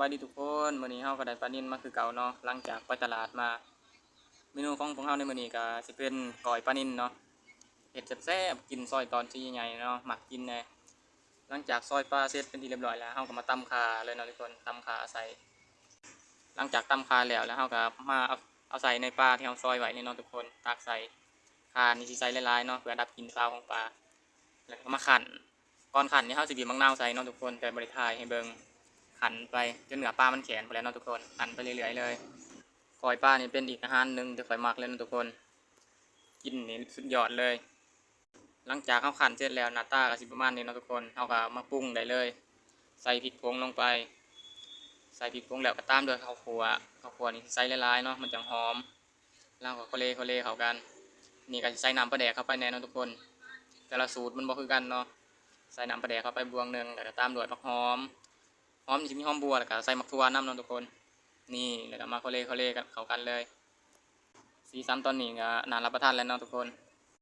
บายดีทุกคนมื้อนี้เฮาก็ได้ปลานิลมาคือเก่าเนาะหลังจากไปตลาดมาเมนูของพวกเฮาในมื้อนี้ก็สิเป็นก้อยปลานิลเนาะเฮ็ดแซ่บๆกินซอยตอนที่ใหญ่ๆเนาะมักกินแหน่หลังจากซอยปลาเสร็จเป็นที่เรียบร้อยแล้วเฮาก็มาตำข่าเลยเนาะทุกคนตำข่าใส่หลังจากตำข่าแล้วเฮาก็มาเอาใส่ในปลาที่เฮาซอยไว้นี่เนาะทุกคนตักใส่ข่านี่สิใส่หลายๆเนาะเพื่อดับกลิ่นคาวของปลาแล้วก็มาคั่นก่อนคั่นนี่เฮาสิบีบมะนาวใส่เนาะทุกคนแต่บ่ได้ถ่ายให้เบิ่ง ขันไปจนเหนือปลามันแข็งไปแล้วเนาะทุกคนขันไปเรื่อยๆเลยกอยปลานี่เป็นอีกอาหารหนึ่งที่ข่อยมักเลยนะทุกคนกินนี่สุดยอดเลยหลังจากเขาขันเสร็จแล้วหน้าตาก็สิประมาณนี้เนาะทุกคนเขาก็มาปรุงได้เลยใส่พริกผงลงไปใส่พริกผงแล้วก็ตามด้วยข้าวคั่วนี่ใส่หลายๆเนาะมันจังหอมแล้วก็โคเลเข้ากันนี่ก็ใส่น้ำปลาแดกเข้าไปแน่เนาะทุกคนแต่ละสูตรมันบ่คือกันเนาะใส่น้ำปลาแดกเข้าไปบวงหนึ่งแล้วก็ตามด้วยผักหอมจะมีหอมบัวแล้วก็ใส่มักทั่วน้ำเนาะทุกคนนี่แล้วก็มาโคเลกันเข้ากันเลยสีสันตอนนี้ก็น่ารับประทานแล้วเนาะทุกคน